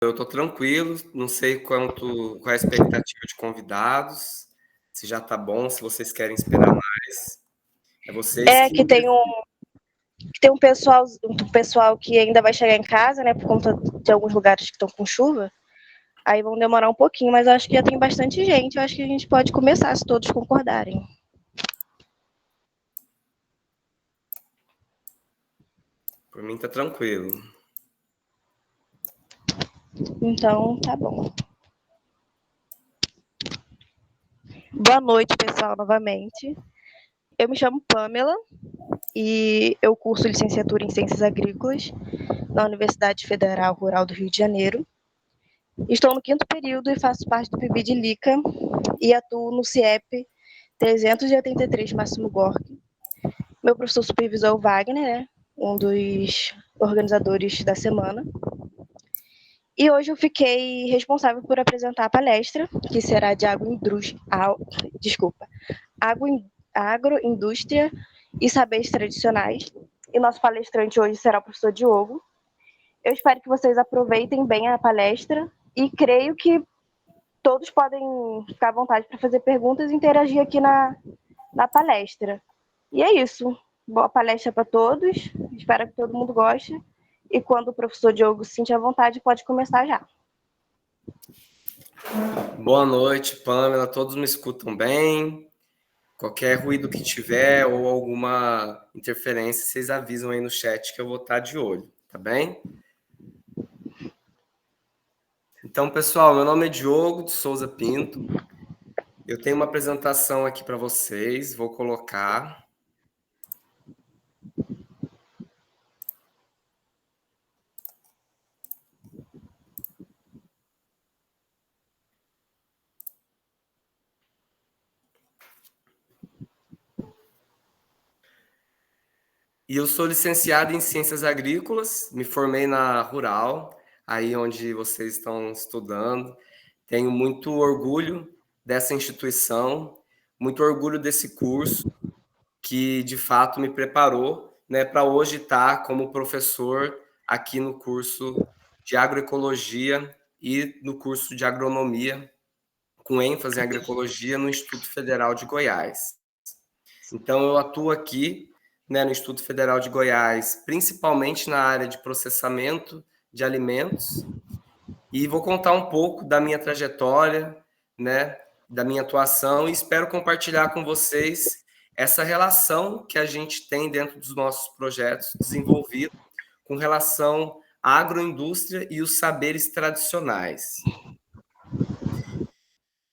Eu estou tranquilo, não sei qual é a expectativa de convidados, se já está bom, se vocês querem esperar mais. É vocês É que que tem um pessoal que ainda vai chegar em casa, né, por conta de alguns lugares que estão com chuva. Aí vão demorar um pouquinho, mas eu acho que já tem bastante gente. Eu acho que a gente pode começar, se todos concordarem. Por mim tá tranquilo. Então, tá bom. Boa noite, pessoal, novamente. Eu me chamo Pamela e eu curso licenciatura em Ciências Agrícolas na Universidade Federal Rural do Rio de Janeiro. Estou no 5º período e faço parte do PIB de Lica e atuo no CIEP 383 Máximo Gorki. Meu professor supervisor é o Wagner, né, um dos organizadores da semana. E hoje eu fiquei responsável por apresentar a palestra, que será de agroindústria e saberes tradicionais. E nosso palestrante hoje será o professor Diogo. Eu espero que vocês aproveitem bem a palestra e creio que todos podem ficar à vontade para fazer perguntas e interagir aqui na palestra. E é isso. Boa palestra para todos. Espero que todo mundo goste. E quando o professor Diogo se sentir à vontade, pode começar já. Boa noite, Pamela. Todos me escutam bem? Qualquer ruído que tiver ou alguma interferência, vocês avisam aí no chat que eu vou estar de olho, tá bem? Então, pessoal, meu nome é Diogo de Souza Pinto. Eu tenho uma apresentação aqui para vocês, vou colocar. E eu sou licenciado em Ciências Agrícolas, me formei na Rural, aí onde vocês estão estudando. Tenho muito orgulho dessa instituição, muito orgulho desse curso, que de fato me preparou, né, para hoje estar como professor aqui no curso de agroecologia e no curso de agronomia, com ênfase em agroecologia no Instituto Federal de Goiás. Então, eu atuo aqui, né, no Instituto Federal de Goiás, principalmente na área de processamento de alimentos, e vou contar um pouco da minha trajetória, né, da minha atuação, e espero compartilhar com vocês essa relação que a gente tem dentro dos nossos projetos desenvolvidos com relação à agroindústria e os saberes tradicionais.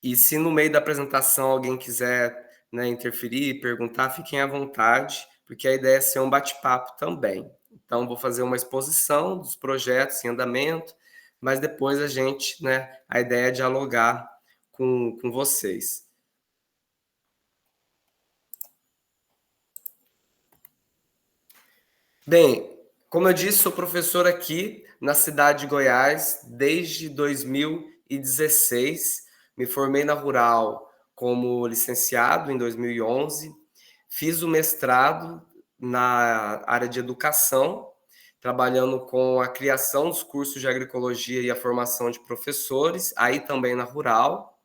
E se no meio da apresentação alguém quiser, né, interferir, perguntar, fiquem à vontade, porque a ideia é ser um bate-papo também. Então, vou fazer uma exposição dos projetos em andamento, mas depois a gente, né, a ideia é dialogar com vocês. Bem, como eu disse, sou professor aqui na cidade de Goiás desde 2016. Me formei na Rural como licenciado em 2011. Fiz o mestrado na área de educação, trabalhando com a criação dos cursos de agroecologia e a formação de professores, aí também na Rural.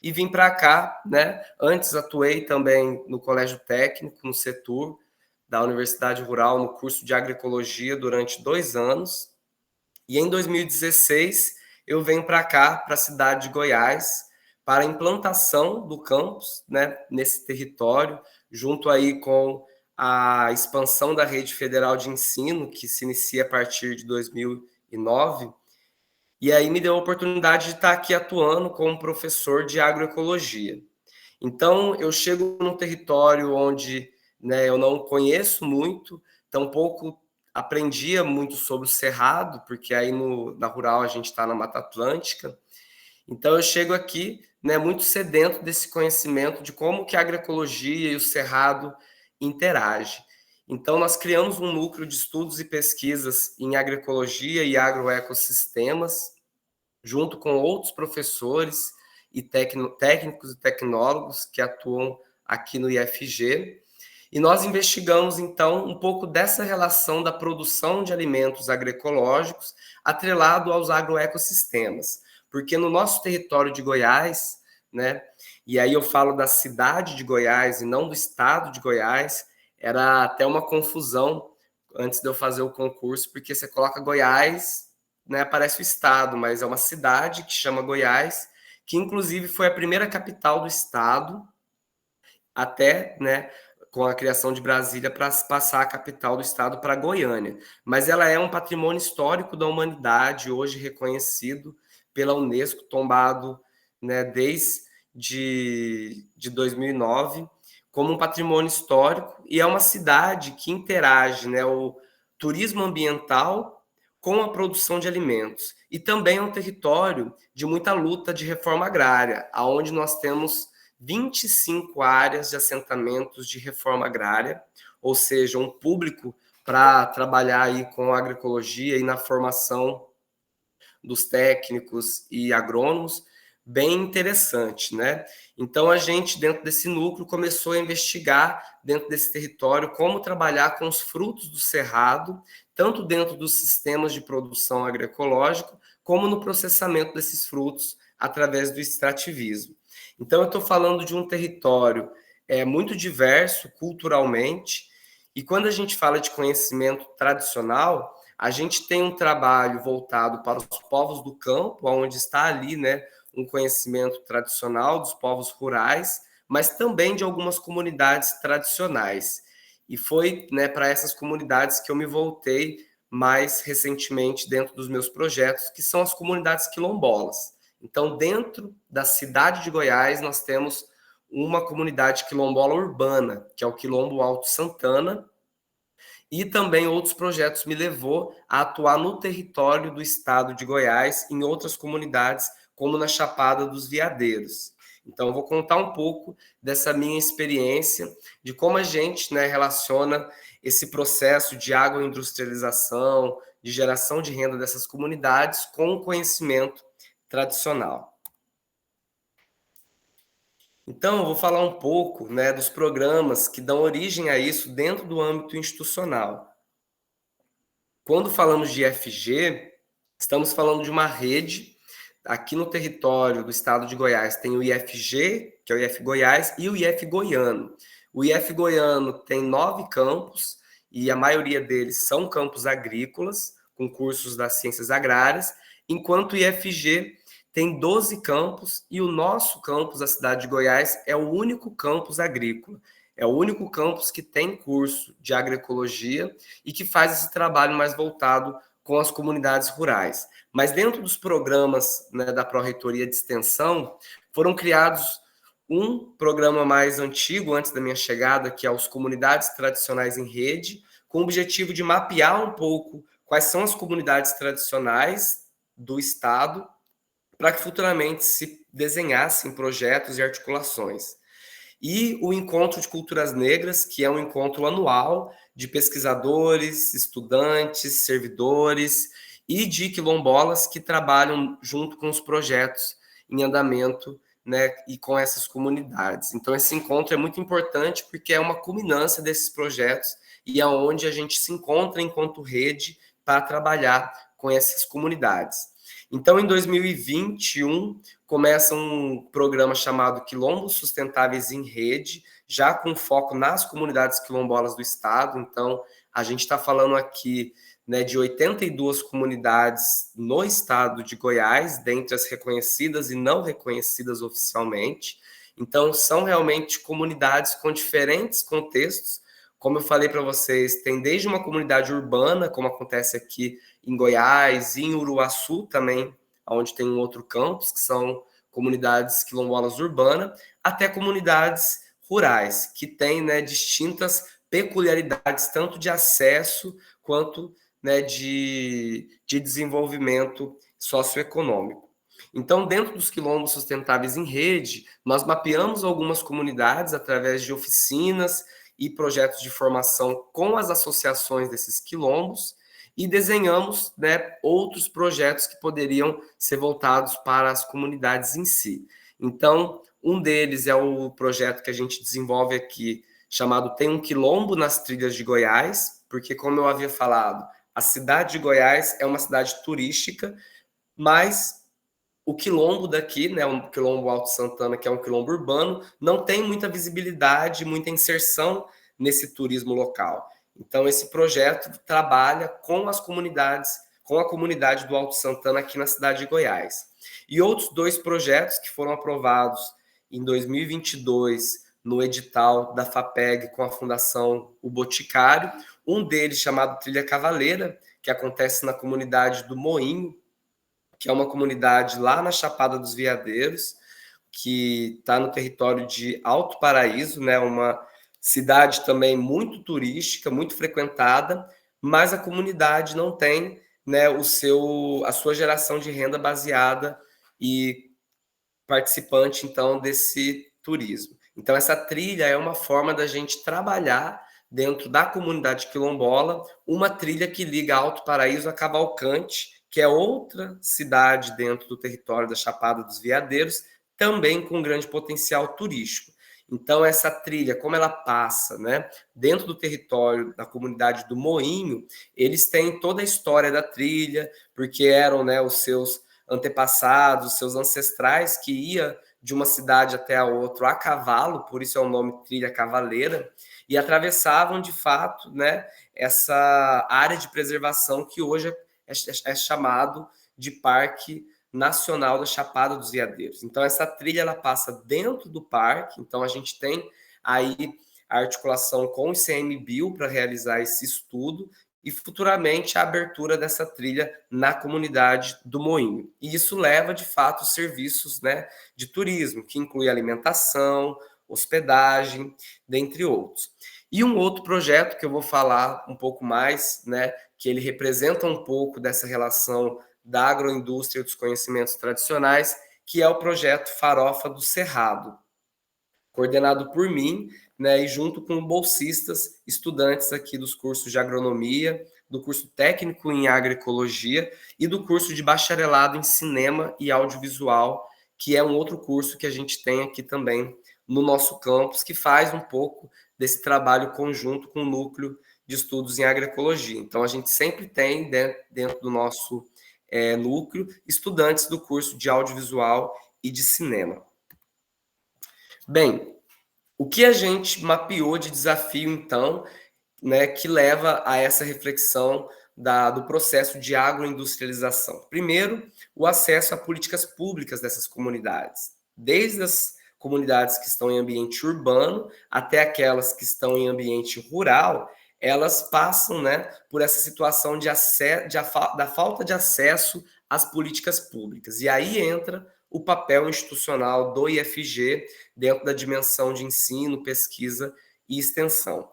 E vim para cá, né? Antes atuei também no Colégio Técnico, no Setur, da Universidade Rural, no curso de agroecologia durante 2 anos. E em 2016 eu venho para cá, para a cidade de Goiás, para a implantação do campus, né, nesse território, junto aí com a expansão da rede federal de ensino, que se inicia a partir de 2009. E aí me deu a oportunidade de estar aqui atuando como professor de agroecologia. Então, eu chego num território onde, né, eu não conheço muito, tampouco aprendia muito sobre o cerrado, porque aí na Rural a gente está na Mata Atlântica. Então, eu chego aqui, né, muito sedento desse conhecimento de como que a agroecologia e o cerrado interagem. Então, nós criamos um núcleo de estudos e pesquisas em agroecologia e agroecossistemas, junto com outros professores e técnicos e tecnólogos que atuam aqui no IFG. E nós investigamos, então, um pouco dessa relação da produção de alimentos agroecológicos atrelado aos agroecossistemas. Porque no nosso território de Goiás, né, e aí eu falo da cidade de Goiás e não do estado de Goiás, era até uma confusão antes de eu fazer o concurso, porque você coloca Goiás, né, parece o estado, mas é uma cidade que chama Goiás, que inclusive foi a primeira capital do estado, até, né, com a criação de Brasília para passar a capital do estado para Goiânia. Mas ela é um patrimônio histórico da humanidade, hoje reconhecido pela Unesco, tombado, né, desde 2009, como um patrimônio histórico, e é uma cidade que interage, né, o turismo ambiental com a produção de alimentos. E também é um território de muita luta de reforma agrária, aonde nós temos 25 áreas de assentamentos de reforma agrária, ou seja, um público para trabalhar aí com agroecologia e na formação dos técnicos e agrônomos, bem interessante, né? Então a gente, dentro desse núcleo, começou a investigar dentro desse território como trabalhar com os frutos do cerrado, tanto dentro dos sistemas de produção agroecológica, como no processamento desses frutos através do extrativismo. Então eu estou falando de um território muito diverso culturalmente, e quando a gente fala de conhecimento tradicional, a gente tem um trabalho voltado para os povos do campo, onde está ali, né, um conhecimento tradicional dos povos rurais, mas também de algumas comunidades tradicionais. E foi, né, para essas comunidades que eu me voltei mais recentemente dentro dos meus projetos, que são as comunidades quilombolas. Então, dentro da cidade de Goiás, nós temos uma comunidade quilombola urbana, que é o Quilombo Alto Santana, e também outros projetos me levou a atuar no território do estado de Goiás, em outras comunidades, como na Chapada dos Veadeiros. Então, eu vou contar um pouco dessa minha experiência, de como a gente, né, relaciona esse processo de agroindustrialização, de geração de renda dessas comunidades com o conhecimento tradicional. Então, eu vou falar um pouco, né, dos programas que dão origem a isso dentro do âmbito institucional. Quando falamos de IFG, estamos falando de uma rede. Aqui no território do estado de Goiás tem o IFG, que é o IF Goiás, e o IF Goiano. O IF Goiano tem 9 campos, e a maioria deles são campos agrícolas, com cursos das ciências agrárias, enquanto o IFG tem 12 campos, e o nosso campus, a cidade de Goiás, é o único campus agrícola. É o único campus que tem curso de agroecologia e que faz esse trabalho mais voltado com as comunidades rurais. Mas dentro dos programas, né, da Pró-Reitoria de Extensão, foram criados um programa mais antigo, antes da minha chegada, que é os Comunidades Tradicionais em Rede, com o objetivo de mapear um pouco quais são as comunidades tradicionais do Estado, para que futuramente se desenhassem projetos e articulações. E o Encontro de Culturas Negras, que é um encontro anual de pesquisadores, estudantes, servidores e de quilombolas que trabalham junto com os projetos em andamento, né, e com essas comunidades. Então, esse encontro é muito importante porque é uma culminância desses projetos e é onde a gente se encontra enquanto rede para trabalhar com essas comunidades. Então, em 2021, começa um programa chamado Quilombos Sustentáveis em Rede, já com foco nas comunidades quilombolas do estado. Então, a gente está falando aqui, né, de 82 comunidades no estado de Goiás, dentre as reconhecidas e não reconhecidas oficialmente. Então, são realmente comunidades com diferentes contextos. Como eu falei para vocês, tem desde uma comunidade urbana, como acontece aqui em Goiás, e em Uruaçu também, onde tem um outro campus, que são comunidades quilombolas urbanas, até comunidades rurais, que têm, né, distintas peculiaridades, tanto de acesso quanto, né, de desenvolvimento socioeconômico. Então, dentro dos quilombos sustentáveis em rede, nós mapeamos algumas comunidades através de oficinas e projetos de formação com as associações desses quilombos, e desenhamos, né, outros projetos que poderiam ser voltados para as comunidades em si. Então, um deles é o projeto que a gente desenvolve aqui, chamado Tem um Quilombo nas Trilhas de Goiás, porque, como eu havia falado, a cidade de Goiás é uma cidade turística, mas o quilombo daqui, né, o quilombo Alto Santana, que é um quilombo urbano, não tem muita visibilidade, muita inserção nesse turismo local. Então, esse projeto trabalha com as comunidades, com a comunidade do Alto Santana aqui na cidade de Goiás. E outros 2 projetos que foram aprovados em 2022 no edital da FAPEG com a Fundação O Boticário, um deles chamado Trilha Cavaleira, que acontece na comunidade do Moinho, que é uma comunidade lá na Chapada dos Veadeiros, que está no território de Alto Paraíso, né? Uma cidade também muito turística, muito frequentada, mas a comunidade não tem, né, a sua geração de renda baseada e participante, então, desse turismo. Então, essa trilha é uma forma da gente trabalhar dentro da comunidade quilombola, uma trilha que liga Alto Paraíso a Cavalcante, que é outra cidade dentro do território da Chapada dos Veadeiros, também com grande potencial turístico. Então, essa trilha, como ela passa, né, dentro do território da comunidade do Moinho, eles têm toda a história da trilha, porque eram, né, os seus antepassados, seus ancestrais, que ia de uma cidade até a outra a cavalo, por isso é o nome Trilha Cavaleira, e atravessavam, de fato, né, essa área de preservação que hoje é chamado de Parque Nacional da Chapada dos Veadeiros. Então, essa trilha ela passa dentro do parque, então a gente tem aí a articulação com o ICMBio para realizar esse estudo e futuramente a abertura dessa trilha na comunidade do Moinho. E isso leva, de fato, serviços, né, de turismo, que inclui alimentação, hospedagem, dentre outros. E um outro projeto que eu vou falar um pouco mais, né, que ele representa um pouco dessa relação da agroindústria e dos conhecimentos tradicionais, que é o projeto Farofa do Cerrado, coordenado por mim, né, e junto com bolsistas, estudantes aqui dos cursos de agronomia, do curso técnico em agroecologia e do curso de bacharelado em cinema e audiovisual, que é um outro curso que a gente tem aqui também no nosso campus, que faz um pouco desse trabalho conjunto com o núcleo de estudos em agroecologia. Então, a gente sempre tem dentro do nosso núcleo estudantes do curso de audiovisual e de cinema. Bem, o que a gente mapeou de desafio, então, né, que leva a essa reflexão do processo de agroindustrialização? Primeiro, o acesso a políticas públicas dessas comunidades, desde as comunidades que estão em ambiente urbano até aquelas que estão em ambiente rural, elas passam, né, por essa situação da falta de acesso às políticas públicas. E aí entra o papel institucional do IFG dentro da dimensão de ensino, pesquisa e extensão.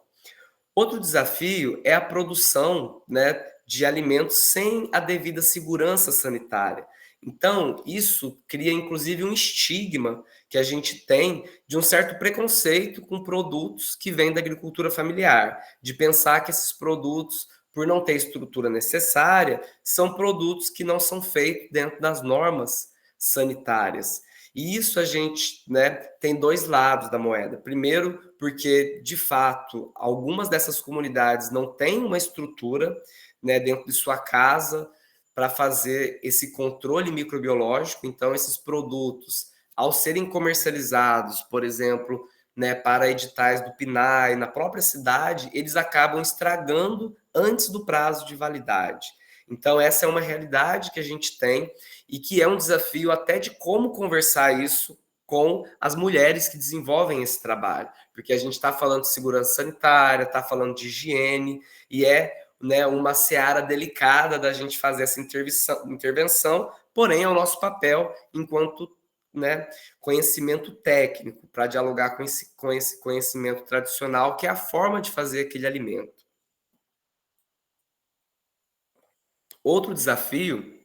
Outro desafio é a produção, né, de alimentos sem a devida segurança sanitária. Então, isso cria inclusive um estigma que a gente tem de um certo preconceito com produtos que vêm da agricultura familiar, de pensar que esses produtos, por não ter estrutura necessária, são produtos que não são feitos dentro das normas sanitárias. E isso a gente, né, tem 2 lados da moeda. Primeiro, porque, de fato, algumas dessas comunidades não têm uma estrutura, né, dentro de sua casa para fazer esse controle microbiológico. Então, esses produtos, ao serem comercializados, por exemplo, né, para editais do PNAE, na própria cidade, eles acabam estragando antes do prazo de validade. Então, essa é uma realidade que a gente tem e que é um desafio até de como conversar isso com as mulheres que desenvolvem esse trabalho, porque a gente está falando de segurança sanitária, está falando de higiene, e né, uma seara delicada da gente fazer essa intervenção, porém é o nosso papel enquanto, né, conhecimento técnico, para dialogar com esse conhecimento tradicional, que é a forma de fazer aquele alimento. Outro desafio,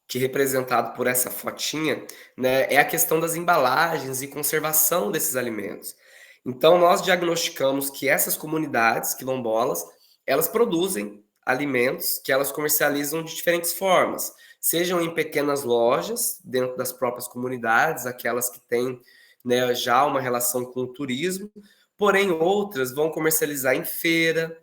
que é representado por essa fotinha, né, é a questão das embalagens e conservação desses alimentos. Então, nós diagnosticamos que essas comunidades quilombolas, elas produzem alimentos que elas comercializam de diferentes formas, sejam em pequenas lojas, dentro das próprias comunidades, aquelas que têm, né, já uma relação com o turismo, porém outras vão comercializar em feira,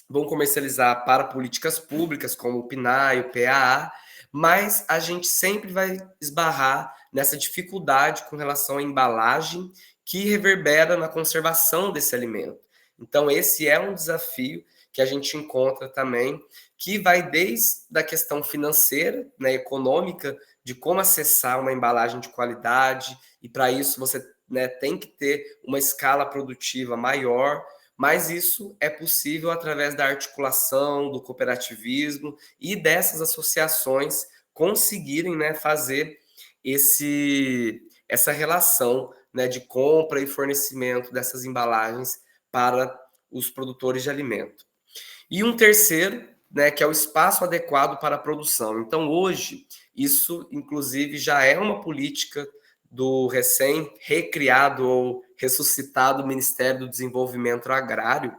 vão comercializar para políticas públicas, como o PNAE, o PAA, mas a gente sempre vai esbarrar nessa dificuldade com relação à embalagem que reverbera na conservação desse alimento. Então, esse é um desafio que a gente encontra também, que vai desde a questão financeira, né, econômica, de como acessar uma embalagem de qualidade, e para isso você, né, tem que ter uma escala produtiva maior, mas isso é possível através da articulação, do cooperativismo e dessas associações conseguirem, né, fazer essa relação, né, de compra e fornecimento dessas embalagens para os produtores de alimento. E um terceiro, né, que é o espaço adequado para a produção. Então, hoje, isso, inclusive, já é uma política do recém-recriado ou ressuscitado Ministério do Desenvolvimento Agrário,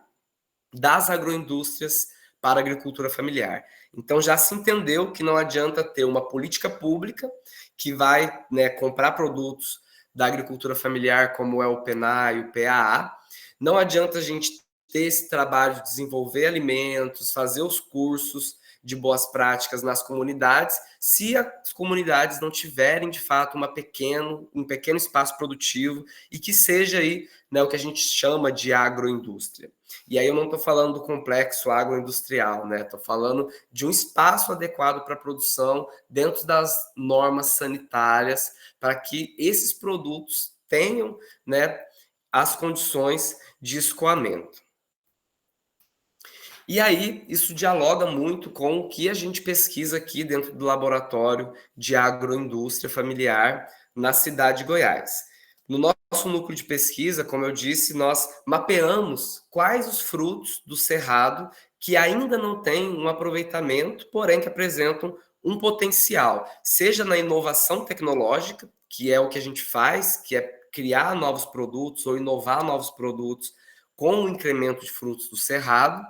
das agroindústrias para a agricultura familiar. Então, já se entendeu que não adianta ter uma política pública que vai, né, comprar produtos da agricultura familiar, como é o PNAE e o PAA, não adianta a gente ter esse trabalho de desenvolver alimentos, fazer os cursos de boas práticas nas comunidades, se as comunidades não tiverem, de fato, um pequeno espaço produtivo e que seja aí, né, o que a gente chama de agroindústria. E aí eu não estou falando do complexo agroindustrial, né? Estou falando de um espaço adequado para a produção dentro das normas sanitárias para que esses produtos tenham, né, as condições de escoamento. E aí, isso dialoga muito com o que a gente pesquisa aqui dentro do laboratório de agroindústria familiar na cidade de Goiás. No nosso núcleo de pesquisa, como eu disse, nós mapeamos quais os frutos do cerrado que ainda não têm um aproveitamento, porém que apresentam um potencial, seja na inovação tecnológica, que é o que a gente faz, que é criar novos produtos ou inovar novos produtos com o incremento de frutos do cerrado,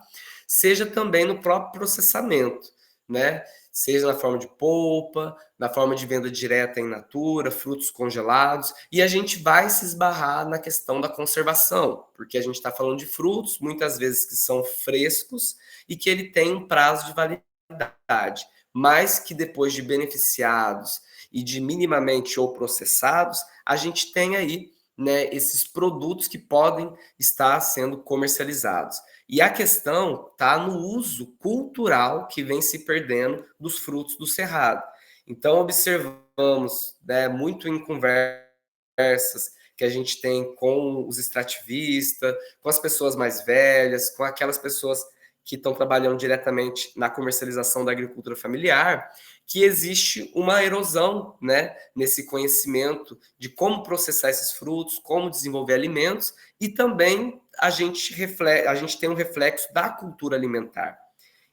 seja também no próprio processamento, né? Seja na forma de polpa, na forma de venda direta em natura, frutos congelados, e a gente vai se esbarrar na questão da conservação, porque a gente está falando de frutos, muitas vezes que são frescos e que ele tem um prazo de validade, mas que depois de beneficiados e de minimamente ou processados, a gente tem aí, né, esses produtos que podem estar sendo comercializados. E a questão está no uso cultural que vem se perdendo dos frutos do cerrado. Então, observamos, né, muito em conversas que a gente tem com os extrativistas, com as pessoas mais velhas, com aquelas pessoas que estão trabalhando diretamente na comercialização da agricultura familiar, que existe uma erosão, né, nesse conhecimento de como processar esses frutos, como desenvolver alimentos, e também a gente tem um reflexo da cultura alimentar.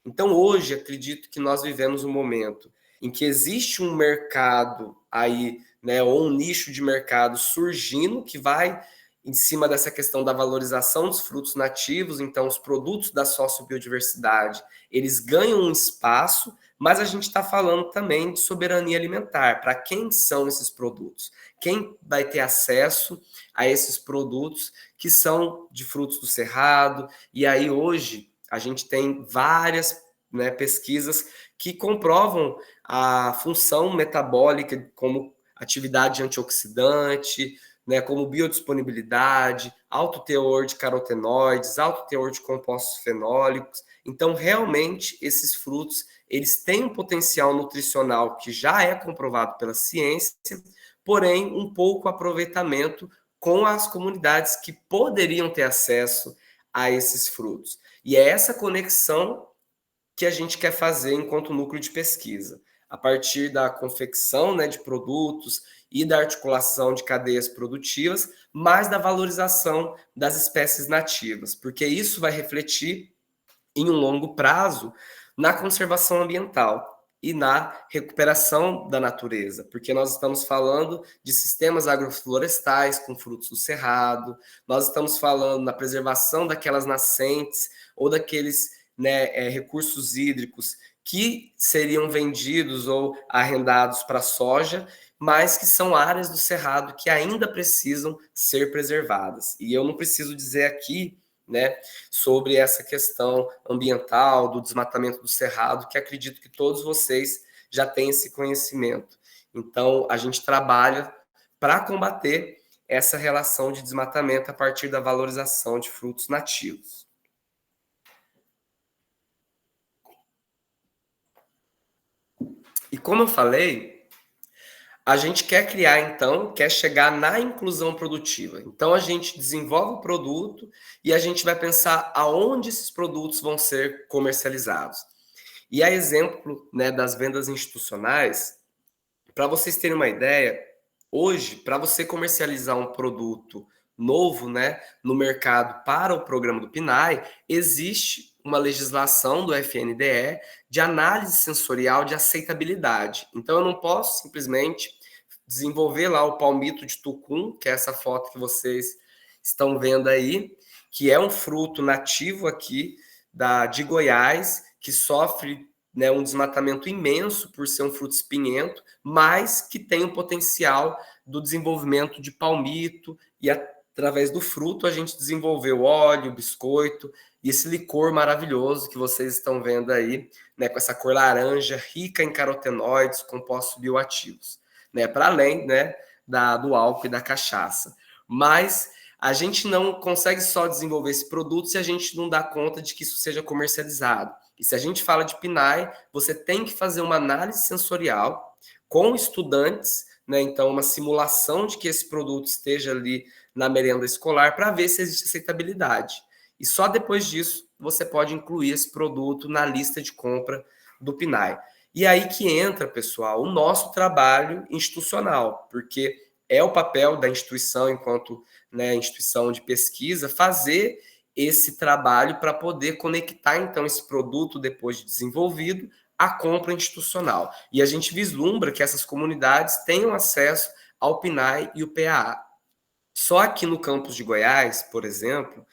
Então, hoje, acredito que nós vivemos um momento em que existe um mercado aí, né, ou um nicho de mercado surgindo que vai em cima dessa questão da valorização dos frutos nativos, então os produtos da sociobiodiversidade, eles ganham um espaço, mas a gente está falando também de soberania alimentar. Para quem são esses produtos? Quem vai ter acesso a esses produtos que são de frutos do cerrado? E aí hoje a gente tem várias, né, pesquisas que comprovam a função metabólica como atividade antioxidante, né, como biodisponibilidade, alto teor de carotenoides, alto teor de compostos fenólicos. Então, realmente, esses frutos, eles têm um potencial nutricional que já é comprovado pela ciência, porém, um pouco aproveitamento com as comunidades que poderiam ter acesso a esses frutos. E é essa conexão que a gente quer fazer enquanto núcleo de pesquisa, a partir da confecção, né, de produtos e da articulação de cadeias produtivas, mas da valorização das espécies nativas, porque isso vai refletir em um longo prazo na conservação ambiental e na recuperação da natureza, porque nós estamos falando de sistemas agroflorestais com frutos do cerrado, nós estamos falando na preservação daquelas nascentes ou daqueles, né, recursos hídricos que seriam vendidos ou arrendados para soja, mas que são áreas do Cerrado que ainda precisam ser preservadas. E eu não preciso dizer aqui, né, sobre essa questão ambiental, do desmatamento do Cerrado, que acredito que todos vocês já têm esse conhecimento. Então, a gente trabalha para combater essa relação de desmatamento a partir da valorização de frutos nativos. E como eu falei, a gente quer criar, então, quer chegar na inclusão produtiva. Então, a gente desenvolve o produto e a gente vai pensar aonde esses produtos vão ser comercializados. E a exemplo, né, das vendas institucionais, para vocês terem uma ideia, hoje, para você comercializar um produto novo, né, no mercado para o programa do PNAE, existe uma legislação do FNDE de análise sensorial de aceitabilidade. Então, eu não posso simplesmente desenvolver lá o palmito de tucum, que é essa foto que vocês estão vendo aí, que é um fruto nativo aqui de Goiás, que sofre, né, um desmatamento imenso por ser um fruto espinhento, mas que tem o potencial do desenvolvimento de palmito, e através do fruto a gente desenvolveu óleo, biscoito e esse licor maravilhoso que vocês estão vendo aí, né, com essa cor laranja, rica em carotenoides, compostos bioativos, né, para além, né, do álcool e da cachaça. Mas a gente não consegue só desenvolver esse produto se a gente não dá conta de que isso seja comercializado. E se a gente fala de PNAE, você tem que fazer uma análise sensorial com estudantes, né? Então, uma simulação de que esse produto esteja ali na merenda escolar para ver se existe aceitabilidade. E só depois disso você pode incluir esse produto na lista de compra do PNAE. E aí que entra, pessoal, o nosso trabalho institucional, porque é o papel da instituição, enquanto, né, instituição de pesquisa, fazer esse trabalho para poder conectar, então, esse produto, depois de desenvolvido, à compra institucional. E a gente vislumbra que essas comunidades tenham acesso ao PNAE e o PAA. Só aqui no campus de Goiás, por exemplo,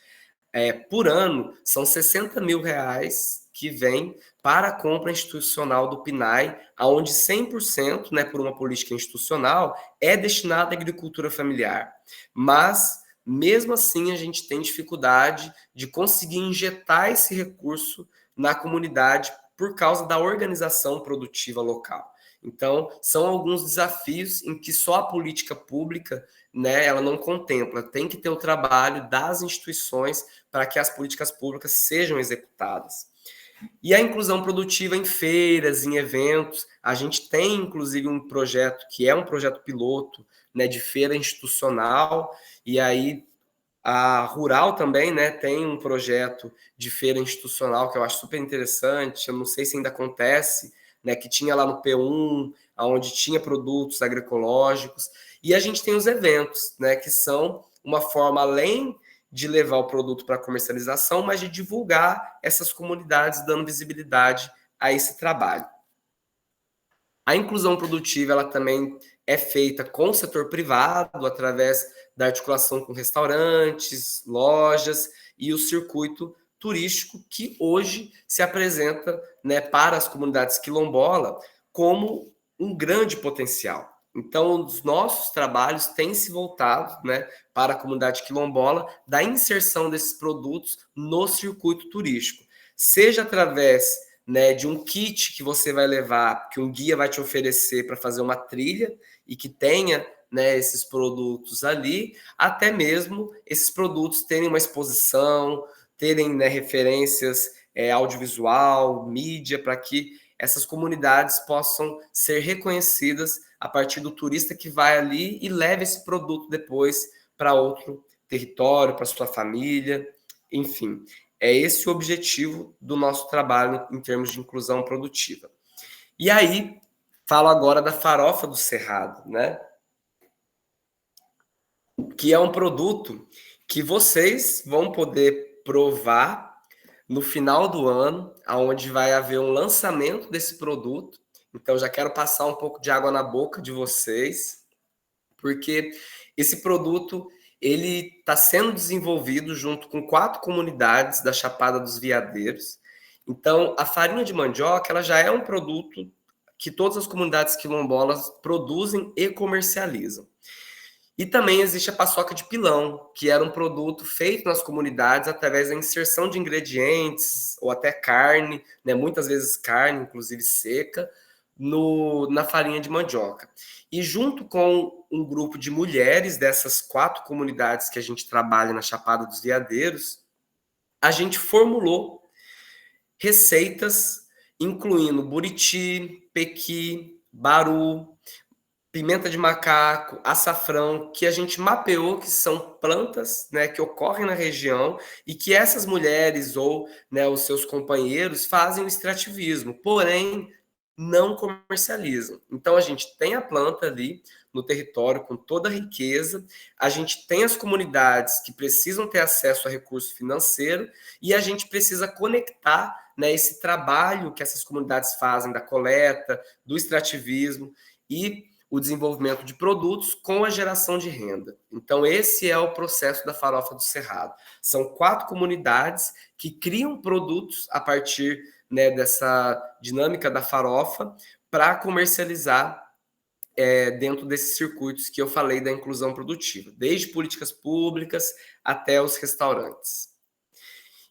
por ano, são 60 mil reais que vem para a compra institucional do PNAE, onde 100%, né, por uma política institucional, é destinado à agricultura familiar. Mas, mesmo assim, a gente tem dificuldade de conseguir injetar esse recurso na comunidade por causa da organização produtiva local. Então, são alguns desafios em que só a política pública, né, ela não contempla. Tem que ter o trabalho das instituições para que as políticas públicas sejam executadas. E a inclusão produtiva em feiras, em eventos, a gente tem inclusive um projeto que é um projeto piloto, né, de feira institucional, e aí a Rural também, né, tem um projeto de feira institucional que eu acho super interessante, eu não sei se ainda acontece, né, que tinha lá no P1, onde tinha produtos agroecológicos, e a gente tem os eventos, né, que são uma forma, além de levar o produto para comercialização, mas de divulgar essas comunidades, dando visibilidade a esse trabalho. A inclusão produtiva, ela também é feita com o setor privado, através da articulação com restaurantes, lojas e o circuito turístico, que hoje se apresenta, né, para as comunidades quilombola como um grande potencial. Então, os nossos trabalhos têm se voltado, né, para a comunidade quilombola, da inserção desses produtos no circuito turístico, seja através, né, de um kit que você vai levar, que um guia vai te oferecer para fazer uma trilha e que tenha, né, esses produtos ali, até mesmo esses produtos terem uma exposição, terem, né, referências audiovisual, mídia, para que essas comunidades possam ser reconhecidas a partir do turista que vai ali e leva esse produto depois para outro território, para sua família, enfim. É esse o objetivo do nosso trabalho em termos de inclusão produtiva. E aí, falo agora da farofa do Cerrado, né? Que é um produto que vocês vão poder provar no final do ano, onde vai haver um lançamento desse produto. Então, já quero passar um pouco de água na boca de vocês, porque esse produto ele está sendo desenvolvido junto com 4 comunidades da Chapada dos Veadeiros, Então, a farinha de mandioca, ela já é um produto que todas as comunidades quilombolas produzem e comercializam. E também existe a paçoca de pilão, que era um produto feito nas comunidades através da inserção de ingredientes ou até carne, né, muitas vezes carne, inclusive seca, na farinha de mandioca. E junto com um grupo de mulheres dessas 4 comunidades que a gente trabalha na Chapada dos Veadeiros, a gente formulou receitas incluindo buriti, pequi, baru, pimenta de macaco, açafrão, que a gente mapeou que são plantas, né, que ocorrem na região e que essas mulheres ou, né, os seus companheiros fazem o extrativismo, porém não comercializam. Então a gente tem a planta ali no território com toda a riqueza, a gente tem as comunidades que precisam ter acesso a recurso financeiro e a gente precisa conectar, né, esse trabalho que essas comunidades fazem da coleta, do extrativismo e o desenvolvimento de produtos com a geração de renda. Então, esse é o processo da Farofa do Cerrado. São 4 comunidades que criam produtos a partir, né, dessa dinâmica da farofa para comercializar dentro desses circuitos que eu falei da inclusão produtiva, desde políticas públicas até os restaurantes.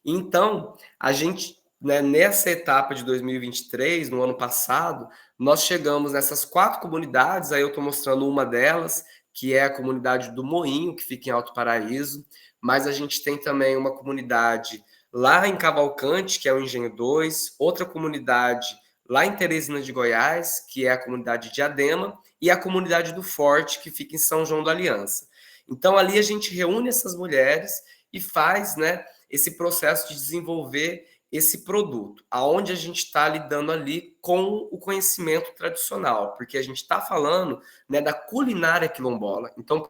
Então, a gente, né, nessa etapa de 2023, no ano passado, nós chegamos nessas 4 comunidades, aí eu estou mostrando uma delas, que é a comunidade do Moinho, que fica em Alto Paraíso, mas a gente tem também uma comunidade lá em Cavalcante, que é o Engenho 2, outra comunidade lá em Teresina de Goiás, que é a comunidade de Diadema, e a comunidade do Forte, que fica em São João da Aliança. Então, ali a gente reúne essas mulheres e faz, né, esse processo de desenvolver esse produto, aonde a gente está lidando ali com o conhecimento tradicional, porque a gente está falando, né, da culinária quilombola. Então,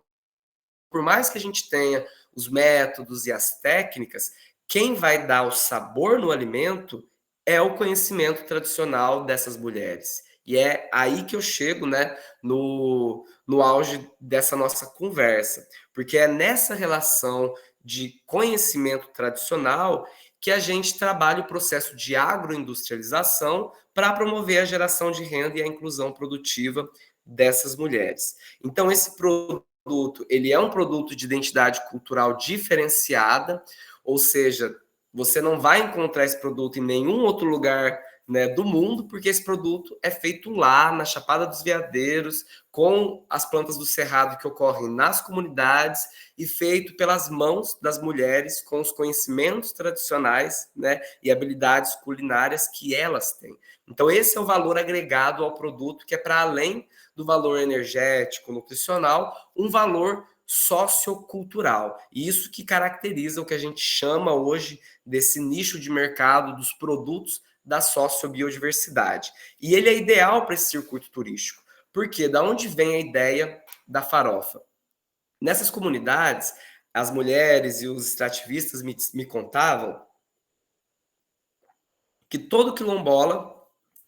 por mais que a gente tenha os métodos e as técnicas, quem vai dar o sabor no alimento é o conhecimento tradicional dessas mulheres. E é aí que eu chego, né, no auge dessa nossa conversa, porque é nessa relação de conhecimento tradicional que a gente trabalha o processo de agroindustrialização para promover a geração de renda e a inclusão produtiva dessas mulheres. Então, esse produto, ele é um produto de identidade cultural diferenciada, ou seja, você não vai encontrar esse produto em nenhum outro lugar, né, do mundo, porque esse produto é feito lá na Chapada dos Veadeiros, com as plantas do cerrado que ocorrem nas comunidades e feito pelas mãos das mulheres com os conhecimentos tradicionais, né, e habilidades culinárias que elas têm. Então esse é o valor agregado ao produto, que é para além do valor energético, nutricional, um valor sociocultural. E isso que caracteriza o que a gente chama hoje desse nicho de mercado dos produtos da sociobiodiversidade. E ele é ideal para esse circuito turístico. Por quê? Da onde vem a ideia da farofa? Nessas comunidades, as mulheres e os extrativistas me contavam que todo quilombola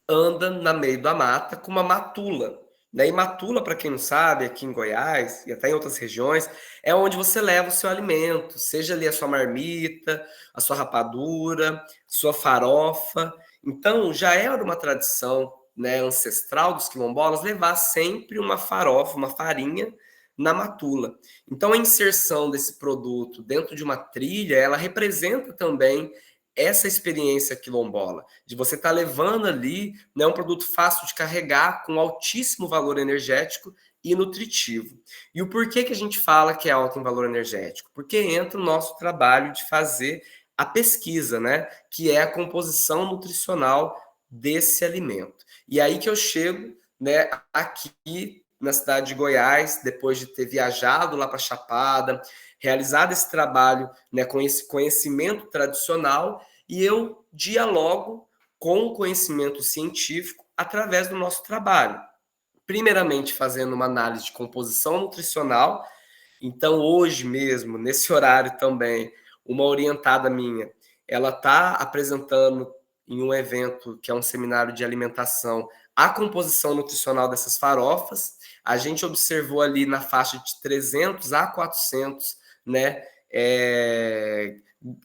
anda na meio da mata com uma matula. Né? E matula, para quem não sabe, aqui em Goiás e até em outras regiões, é onde você leva o seu alimento, seja ali a sua marmita, a sua rapadura, sua farofa. Então, já era uma tradição, né, ancestral dos quilombolas levar sempre uma farofa, uma farinha na matula. Então, a inserção desse produto dentro de uma trilha, ela representa também essa experiência quilombola, de você estar levando ali, né, um produto fácil de carregar, com altíssimo valor energético e nutritivo. E o porquê que a gente fala que é alto em valor energético? Porque entra o nosso trabalho de fazer a pesquisa, né, que é a composição nutricional desse alimento. E aí que eu chego, né, aqui na cidade de Goiás, depois de ter viajado lá para Chapada, realizado esse trabalho, né, com esse conhecimento tradicional, e eu dialogo com o conhecimento científico através do nosso trabalho. Primeiramente, fazendo uma análise de composição nutricional. Então, hoje mesmo, nesse horário também, uma orientada minha, ela está apresentando em um evento que é um seminário de alimentação a composição nutricional dessas farofas. A gente observou ali na faixa de 300 a 400, né,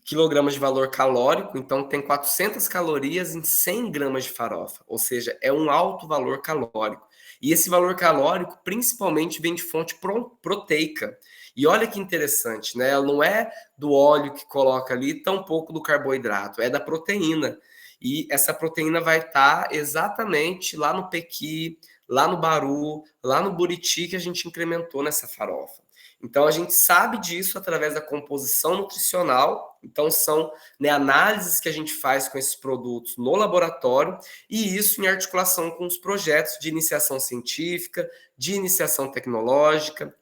quilogramas de valor calórico, então tem 400 calorias em 100 gramas de farofa, ou seja, é um alto valor calórico. E esse valor calórico principalmente vem de fonte proteica. E olha que interessante, né? Ela não é do óleo que coloca ali, tampouco do carboidrato, é da proteína. E essa proteína vai estar exatamente lá no pequi, lá no baru, lá no buriti que a gente incrementou nessa farofa. Então a gente sabe disso através da composição nutricional. Então são, né, análises que a gente faz com esses produtos no laboratório e isso em articulação com os projetos de iniciação científica, de iniciação tecnológica,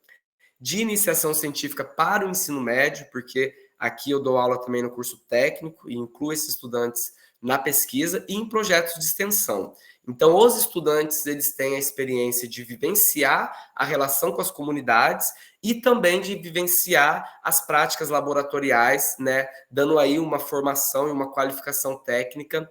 de iniciação científica para o ensino médio, porque aqui eu dou aula também no curso técnico e incluo esses estudantes na pesquisa e em projetos de extensão. Então, os estudantes, eles têm a experiência de vivenciar a relação com as comunidades e também de vivenciar as práticas laboratoriais, né, dando aí uma formação e uma qualificação técnica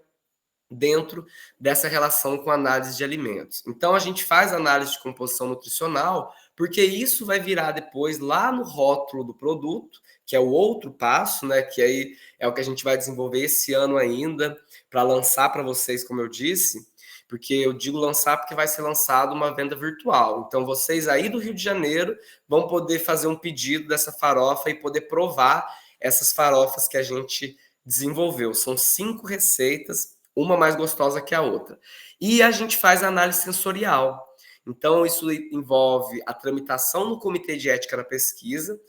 dentro dessa relação com a análise de alimentos. Então, a gente faz análise de composição nutricional, porque isso vai virar depois lá no rótulo do produto, que é o outro passo, né? Que aí é o que a gente vai desenvolver esse ano ainda, para lançar para vocês, como eu disse, porque eu digo lançar porque vai ser lançado uma venda virtual. Então, vocês aí do Rio de Janeiro vão poder fazer um pedido dessa farofa e poder provar essas farofas que a gente desenvolveu. São 5 receitas, uma mais gostosa que a outra. E a gente faz análise sensorial. Então, isso envolve a tramitação no Comitê de Ética da Pesquisa,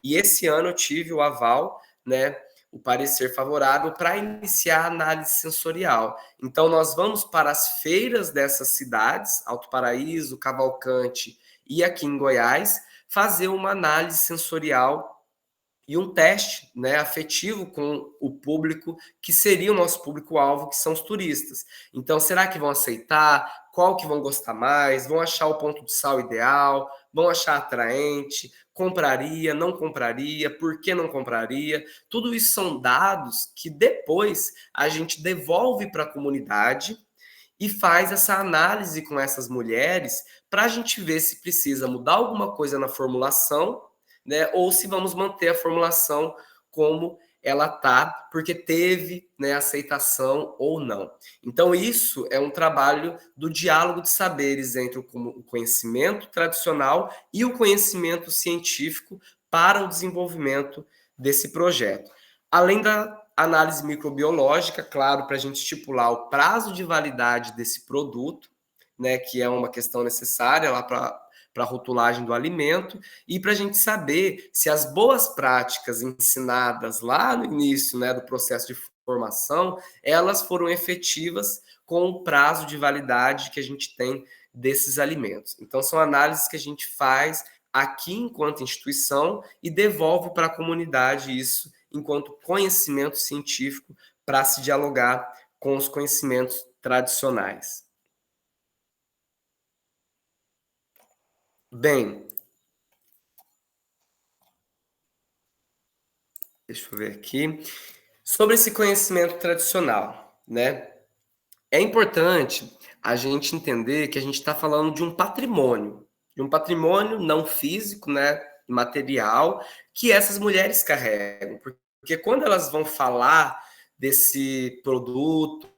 e esse ano eu tive o aval, né, o parecer favorável para iniciar a análise sensorial. Então, nós vamos para as feiras dessas cidades, Alto Paraíso, Cavalcante e aqui em Goiás, fazer uma análise sensorial e um teste, né, afetivo com o público que seria o nosso público-alvo, que são os turistas. Então, será que vão aceitar? Qual que vão gostar mais? Vão achar o ponto de sal ideal? Vão achar atraente? Compraria? Não compraria? Por que não compraria? Tudo isso são dados que depois a gente devolve para a comunidade e faz essa análise com essas mulheres para a gente ver se precisa mudar alguma coisa na formulação, né, ou se vamos manter a formulação como ela está, porque teve, né, aceitação ou não. Então, isso é um trabalho do diálogo de saberes entre o conhecimento tradicional e o conhecimento científico para o desenvolvimento desse projeto. Além da análise microbiológica, claro, para a gente estipular o prazo de validade desse produto, né, que é uma questão necessária lá para a rotulagem do alimento, e para a gente saber se as boas práticas ensinadas lá no início, né, do processo de formação, elas foram efetivas com o prazo de validade que a gente tem desses alimentos. Então, são análises que a gente faz aqui enquanto instituição e devolve para a comunidade isso enquanto conhecimento científico para se dialogar com os conhecimentos tradicionais. Bem, deixa eu ver aqui. Sobre esse conhecimento tradicional, né? É importante a gente entender que a gente está falando de um patrimônio não físico, né? Material, que essas mulheres carregam. Porque quando elas vão falar desse produto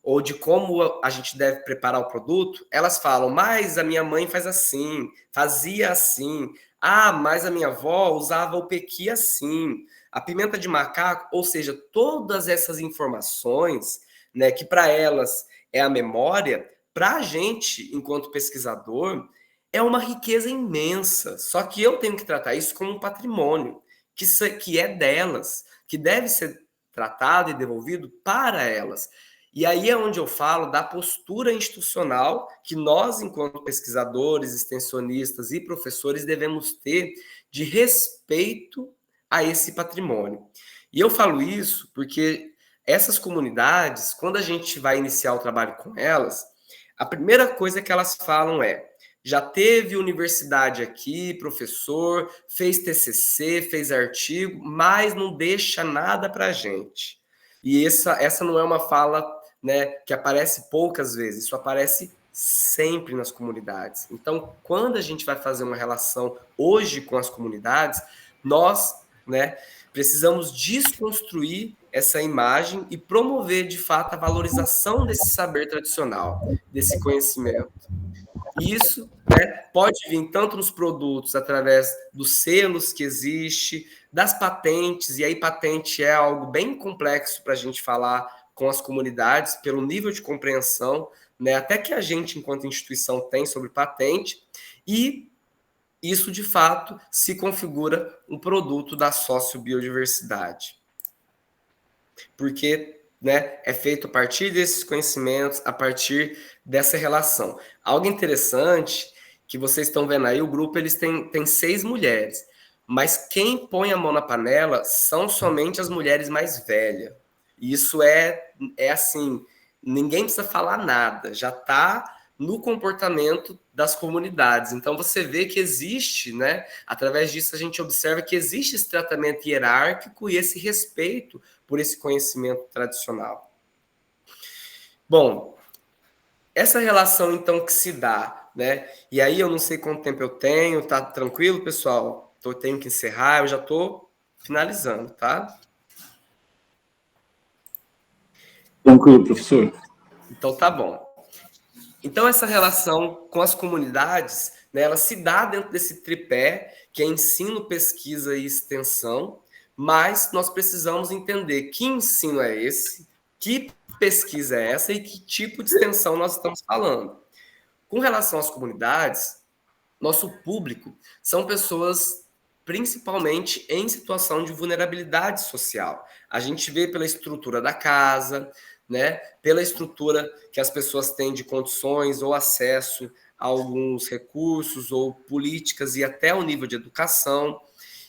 ou de como a gente deve preparar o produto, elas falam, mas a minha mãe faz assim, fazia assim, ah, mas a minha avó usava o pequi assim, a pimenta de macaco, ou seja, todas essas informações, né, que para elas é a memória, para a gente, enquanto pesquisador, é uma riqueza imensa. Só que eu tenho que tratar isso como um patrimônio, que é delas, que deve ser tratado e devolvido para elas. E aí é onde eu falo da postura institucional que nós, enquanto pesquisadores, extensionistas e professores, devemos ter de respeito a esse patrimônio. E eu falo isso porque essas comunidades, quando a gente vai iniciar o trabalho com elas, a primeira coisa que elas falam é: já teve universidade aqui, professor, fez TCC, fez artigo, mas não deixa nada para a gente. E essa não é uma fala, né, que aparece poucas vezes, isso aparece sempre nas comunidades. Então, quando a gente vai fazer uma relação hoje com as comunidades, nós né? Precisamos desconstruir essa imagem e promover, de fato, a valorização desse saber tradicional, desse conhecimento. E isso, né, pode vir tanto nos produtos, através dos selos que existe, das patentes, e aí patente é algo bem complexo para a gente falar com as comunidades, pelo nível de compreensão, né, até que a gente, enquanto instituição, tem sobre patente, e isso, de fato, se configura um produto da sociobiodiversidade. Porque, né, é feito a partir desses conhecimentos, a partir dessa relação. Algo interessante que vocês estão vendo aí, o grupo eles tem 6 mulheres, mas quem põe a mão na panela são somente as mulheres mais velhas. E isso é assim, ninguém precisa falar nada, já está no comportamento das comunidades. Então você vê que existe, né? Através disso a gente observa que existe esse tratamento hierárquico e esse respeito por esse conhecimento tradicional. Bom, essa relação então que se dá, né? E aí eu não sei quanto tempo eu tenho, tá tranquilo, pessoal? Eu tenho que encerrar, eu já estou finalizando, tá? Tranquilo, professor. Então tá bom. Então essa relação com as comunidades, né, ela se dá dentro desse tripé que é ensino, pesquisa e extensão, mas nós precisamos entender que ensino é esse, que pesquisa é essa e que tipo de extensão nós estamos falando. Com relação às comunidades, nosso público são pessoas principalmente em situação de vulnerabilidade social. A gente vê pela estrutura da casa, né, pela estrutura que as pessoas têm de condições ou acesso a alguns recursos ou políticas e até o nível de educação.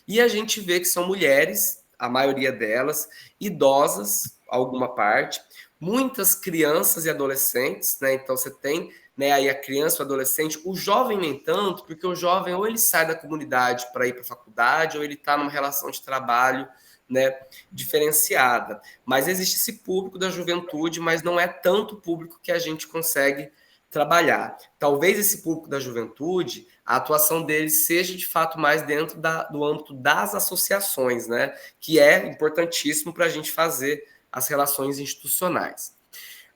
E a gente vê que são mulheres, a maioria delas, idosas, alguma parte, muitas crianças e adolescentes, né? Então você tem, né, aí a criança, o adolescente, o jovem nem tanto, porque o jovem ou ele sai da comunidade para ir para a faculdade, ou ele está numa relação de trabalho, né, diferenciada. Mas existe esse público da juventude, mas não é tanto público que a gente consegue trabalhar. Talvez esse público da juventude, a atuação deles seja de fato mais dentro do âmbito das associações, né? Que é importantíssimo para a gente fazer as relações institucionais.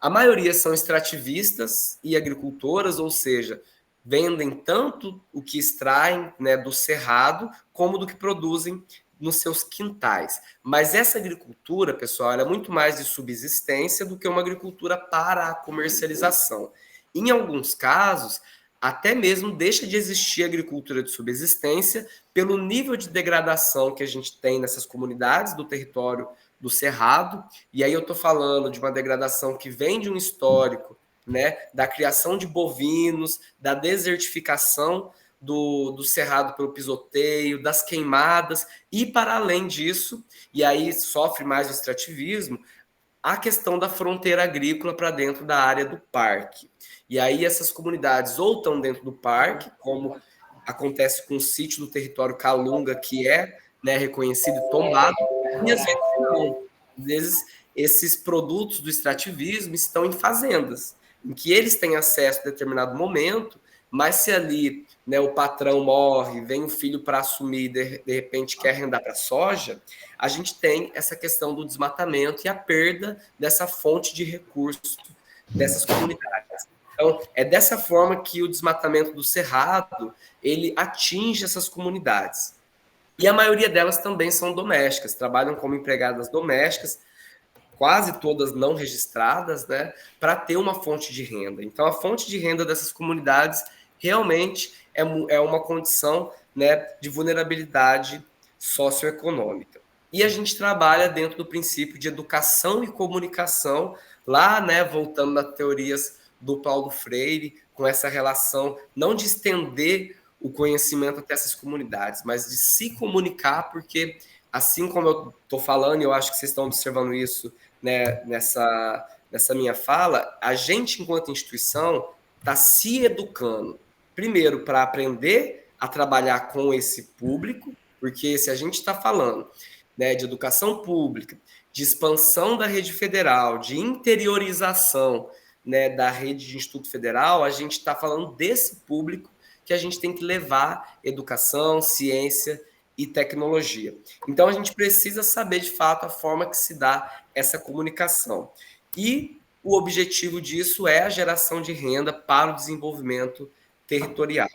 A maioria são extrativistas e agricultoras, ou seja, vendem tanto o que extraem, né, do cerrado, como do que produzem nos seus quintais. Mas essa agricultura, pessoal, ela é muito mais de subsistência do que uma agricultura para a comercialização. Em alguns casos, até mesmo deixa de existir agricultura de subsistência pelo nível de degradação que a gente tem nessas comunidades do território do Cerrado, e aí eu estou falando de uma degradação que vem de um histórico, né, da criação de bovinos, da desertificação do Cerrado pelo pisoteio, das queimadas, e para além disso, e aí sofre mais o extrativismo, a questão da fronteira agrícola para dentro da área do parque. E aí essas comunidades ou estão dentro do parque, como acontece com o sítio do território Calunga, que é, né, reconhecido e tombado, e às vezes não. Às vezes esses produtos do extrativismo estão em fazendas, em que eles têm acesso a determinado momento, mas se ali, né, o patrão morre, vem o filho para assumir e de repente quer arrendar para soja, a gente tem essa questão do desmatamento e a perda dessa fonte de recursos dessas comunidades. Então, é dessa forma que o desmatamento do cerrado, ele atinge essas comunidades. E a maioria delas também são domésticas, trabalham como empregadas domésticas, quase todas não registradas, né, para ter uma fonte de renda. Então, a fonte de renda dessas comunidades realmente é uma condição, né, de vulnerabilidade socioeconômica. E a gente trabalha dentro do princípio de educação e comunicação, lá, né, voltando nas teorias do Paulo Freire, com essa relação não de estender o conhecimento até essas comunidades, mas de se comunicar, porque assim como eu estou falando, e eu acho que vocês estão observando isso, né, nessa minha fala, a gente, enquanto instituição, está se educando, primeiro, para aprender a trabalhar com esse público, porque se a gente está falando, né, de educação pública, de expansão da rede federal, de interiorização, né, da rede de Instituto Federal, a gente está falando desse público que a gente tem que levar educação, ciência e tecnologia. Então, a gente precisa saber, de fato, a forma que se dá essa comunicação. E o objetivo disso é a geração de renda para o desenvolvimento territorial.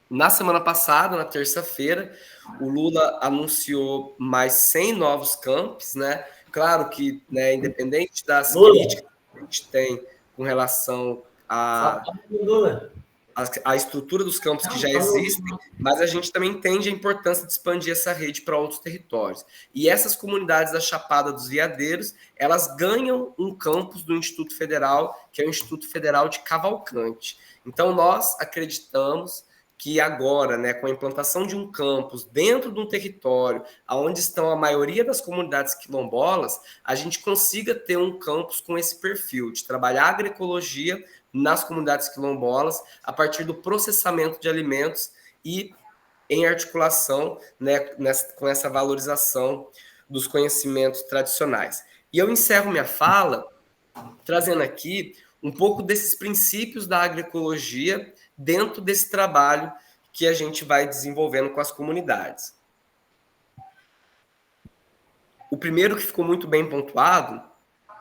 Na semana passada, na terça-feira, o Lula anunciou mais 100 novos campos, né? Claro que, né, independente das críticas que a gente tem com relação a estrutura dos campos que já existem, mas a gente também entende a importância de expandir essa rede para outros territórios. E essas comunidades da Chapada dos Veadeiros, elas ganham um campus do Instituto Federal, que é o Instituto Federal de Cavalcante. Então, nós acreditamos que agora, né, com a implantação de um campus dentro de um território onde estão a maioria das comunidades quilombolas, a gente consiga ter um campus com esse perfil de trabalhar agroecologia nas comunidades quilombolas, a partir do processamento de alimentos e em articulação, né, com essa valorização dos conhecimentos tradicionais. E eu encerro minha fala trazendo aqui um pouco desses princípios da agroecologia dentro desse trabalho que a gente vai desenvolvendo com as comunidades. O primeiro que ficou muito bem pontuado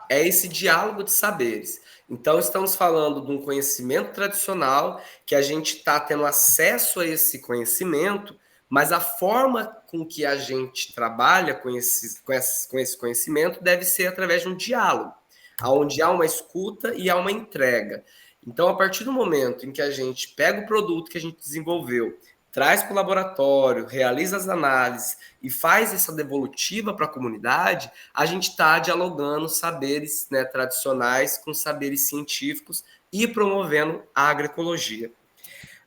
é esse diálogo de saberes. Então, estamos falando de um conhecimento tradicional, que a gente está tendo acesso a esse conhecimento, mas a forma com que a gente trabalha com esse conhecimento deve ser através de um diálogo, onde há uma escuta e há uma entrega. Então, a partir do momento em que a gente pega o produto que a gente desenvolveu, traz para o laboratório, realiza as análises e faz essa devolutiva para a comunidade, a gente está dialogando saberes, né, tradicionais com saberes científicos e promovendo a agroecologia.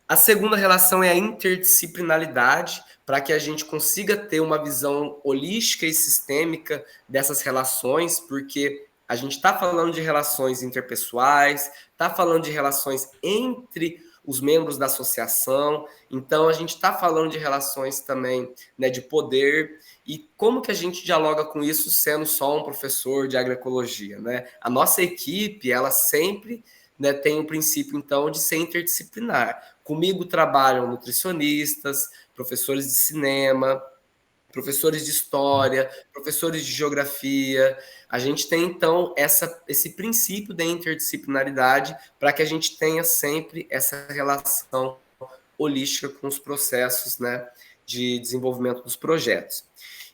A segunda relação é a interdisciplinaridade, para que a gente consiga ter uma visão holística e sistêmica dessas relações, porque a gente está falando de relações interpessoais, está falando de relações entre os membros da associação, então a gente está falando de relações também, né, de poder, e como que a gente dialoga com isso sendo só um professor de agroecologia, né? A nossa equipe, ela sempre, né, tem o princípio, então, de ser interdisciplinar. Comigo trabalham nutricionistas, professores de cinema, professores de história, professores de geografia. A gente tem, então, esse princípio da interdisciplinaridade para que a gente tenha sempre essa relação holística com os processos, né, de desenvolvimento dos projetos.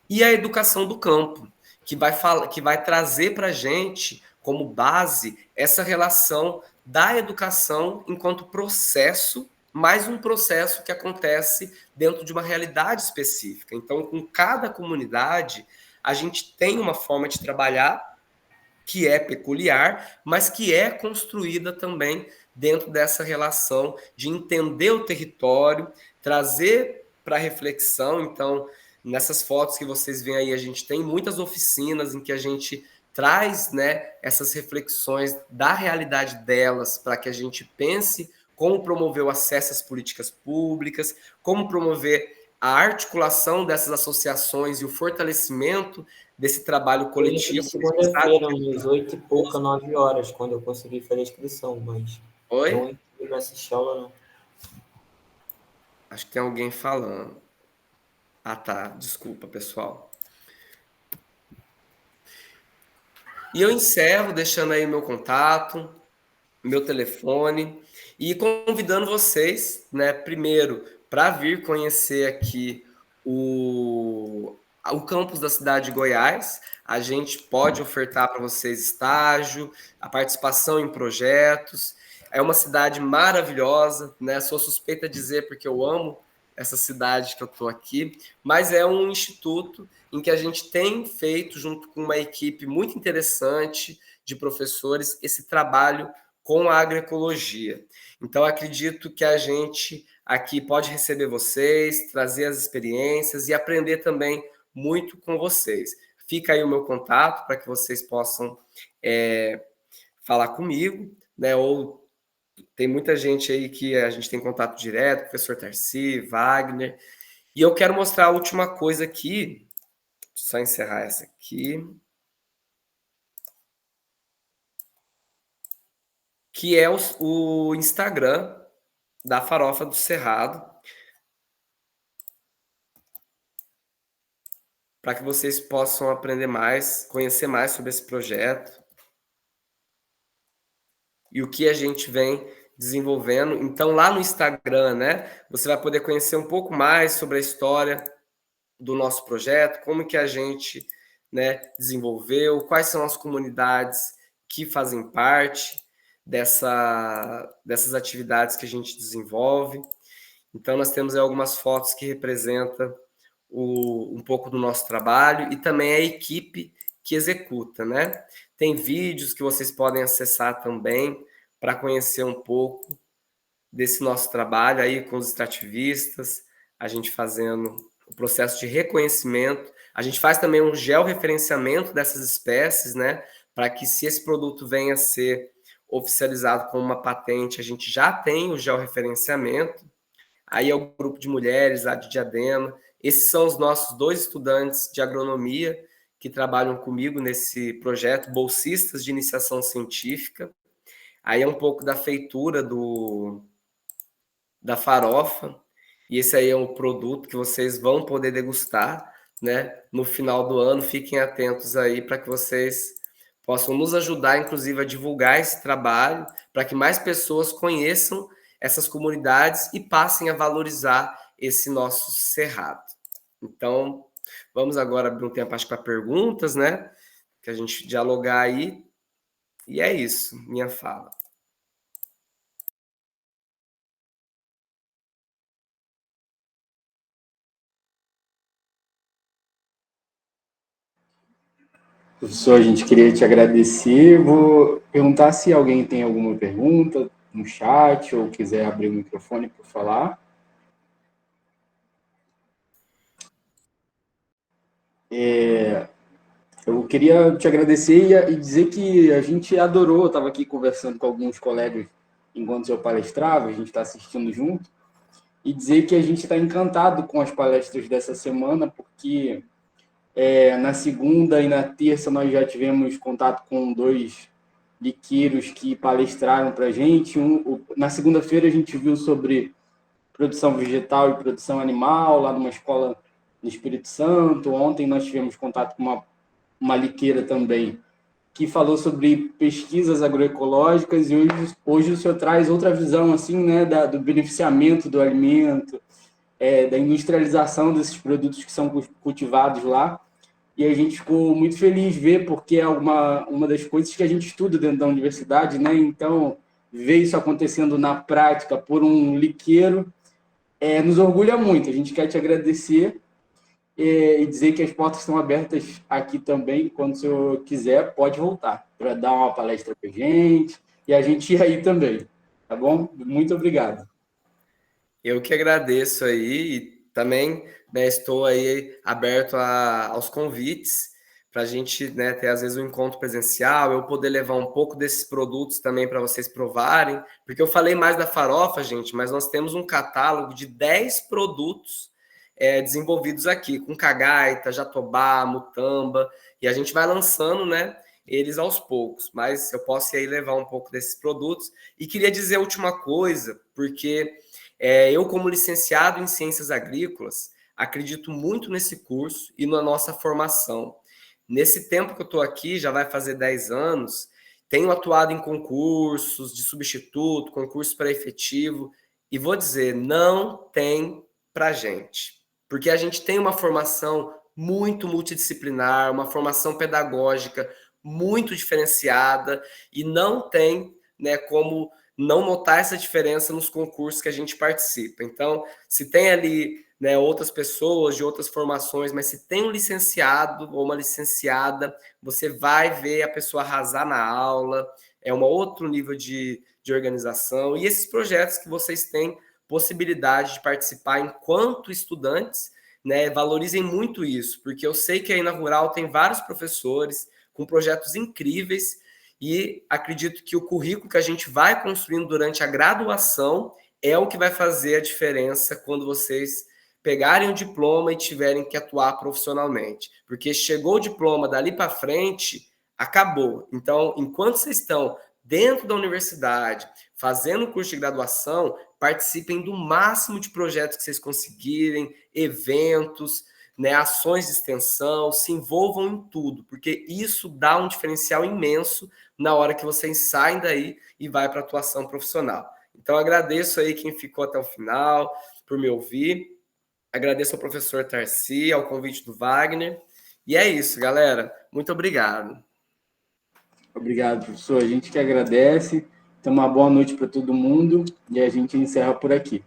E a educação do campo, que vai trazer para a gente, como base, essa relação da educação enquanto processo, mais um processo que acontece dentro de uma realidade específica. Então, com cada comunidade, a gente tem uma forma de trabalhar que é peculiar, mas que é construída também dentro dessa relação de entender o território, trazer para reflexão. Então, nessas fotos que vocês veem aí, a gente tem muitas oficinas em que a gente traz, né, essas reflexões da realidade delas para que a gente pense como promover o acesso às políticas públicas, como promover a articulação dessas associações e o fortalecimento desse trabalho coletivo. Segunda-feira, às 8 e pouca, 9 horas, quando eu consegui fazer a inscrição, mas Oi? não entrei para assistir aula, não. Acho que tem alguém falando. Ah, tá. Desculpa, pessoal. E eu encerro deixando aí meu contato, meu telefone e convidando vocês, né, primeiro, para vir conhecer aqui o campus da cidade de Goiás. A gente pode ofertar para vocês estágio, a participação em projetos. É uma cidade maravilhosa, né? Sou suspeita de dizer porque eu amo essa cidade que eu estou aqui, mas é um instituto em que a gente tem feito, junto com uma equipe muito interessante de professores, esse trabalho com a agroecologia. Então, acredito que a gente aqui pode receber vocês, trazer as experiências e aprender também muito com vocês. Fica aí o meu contato para que vocês possam falar comigo, né? Ou tem muita gente aí que a gente tem contato direto, professor Tarci, Wagner. E eu quero mostrar a última coisa aqui, só encerrar essa aqui, que é o Instagram da Farofa do Cerrado. para que vocês possam aprender mais, conhecer mais sobre esse projeto e o que a gente vem desenvolvendo. Então, lá no Instagram, né, você vai poder conhecer um pouco mais sobre a história do nosso projeto, como que a gente, né, desenvolveu, quais são as comunidades que fazem parte dessas atividades que a gente desenvolve. Então, nós temos aí algumas fotos que representam um pouco do nosso trabalho e também a equipe que executa, né? Tem vídeos que vocês podem acessar também para conhecer um pouco desse nosso trabalho aí com os extrativistas, a gente fazendo o processo de reconhecimento. A gente faz também um georreferenciamento dessas espécies, né? Para que, se esse produto venha a ser oficializado como uma patente, a gente já tem o georreferenciamento. Aí é o grupo de mulheres lá de Diadema. Esses são os nossos 2 estudantes de agronomia que trabalham comigo nesse projeto, bolsistas de iniciação científica. Aí é um pouco da feitura da farofa, e esse aí é um produto que vocês vão poder degustar, né? No final do ano, fiquem atentos aí para que vocês possam nos ajudar, inclusive, a divulgar esse trabalho, para que mais pessoas conheçam essas comunidades e passem a valorizar esse nosso cerrado. Então, vamos agora abrir um tempo, acho, para perguntas, né? Que a gente dialogar aí. E é isso, minha fala. Professor, a gente queria te agradecer. Vou perguntar se alguém tem alguma pergunta no chat ou quiser abrir o microfone para falar. Eu queria te agradecer e dizer que a gente adorou. Eu estava aqui conversando com alguns colegas enquanto eu palestrava, a gente está assistindo junto, e dizer que a gente está encantado com as palestras dessa semana, porque na segunda e na terça nós já tivemos contato com 2 liqueiros que palestraram para a gente. Na segunda-feira a gente viu sobre produção vegetal e produção animal, lá numa escola no Espírito Santo. Ontem nós tivemos contato com uma liqueira também, que falou sobre pesquisas agroecológicas, e hoje o senhor traz outra visão assim, né, do beneficiamento do alimento, da industrialização desses produtos que são cultivados lá. E a gente ficou muito feliz de ver, porque é uma das coisas que a gente estuda dentro da universidade, né? Então, ver isso acontecendo na prática por um liqueiro nos orgulha muito. A gente quer te agradecer e dizer que as portas estão abertas aqui também. Quando o senhor quiser, pode voltar para dar uma palestra para a gente e a gente ir aí também, tá bom? Muito obrigado. Eu que agradeço aí e também, né, estou aí aberto aos convites para a gente, né, ter às vezes um encontro presencial, eu poder levar um pouco desses produtos também para vocês provarem, porque eu falei mais da farofa, gente, mas nós temos um catálogo de 10 produtos desenvolvidos aqui, com cagaita, jatobá, mutamba, e a gente vai lançando, né, eles aos poucos, mas eu posso ir aí levar um pouco desses produtos. E queria dizer a última coisa, porque eu, como licenciado em Ciências Agrícolas, acredito muito nesse curso e na nossa formação. Nesse tempo que eu estou aqui, já vai fazer 10 anos, tenho atuado em concursos de substituto, concurso para efetivo, e vou dizer, não tem para gente. Porque a gente tem uma formação muito multidisciplinar, uma formação pedagógica muito diferenciada, e não tem, né, como não notar essa diferença nos concursos que a gente participa. Então, se tem ali, né, outras pessoas de outras formações, mas se tem um licenciado ou uma licenciada, você vai ver a pessoa arrasar na aula, é um outro nível de organização, e esses projetos que vocês têm possibilidade de participar enquanto estudantes, né, valorizem muito isso, porque eu sei que aí na Rural tem vários professores com projetos incríveis, e acredito que o currículo que a gente vai construindo durante a graduação é o que vai fazer a diferença quando vocês pegarem o diploma e tiverem que atuar profissionalmente. Porque chegou o diploma dali para frente, acabou. Então, enquanto vocês estão dentro da universidade, fazendo o curso de graduação, participem do máximo de projetos que vocês conseguirem, eventos, né, ações de extensão, se envolvam em tudo, porque isso dá um diferencial imenso na hora que vocês saem daí e vai para a atuação profissional. Então, agradeço aí quem ficou até o final por me ouvir. Agradeço ao professor Tarci, ao convite do Wagner. E é isso, galera. Muito obrigado. Obrigado, professor. A gente que agradece. Então, uma boa noite para todo mundo e a gente encerra por aqui.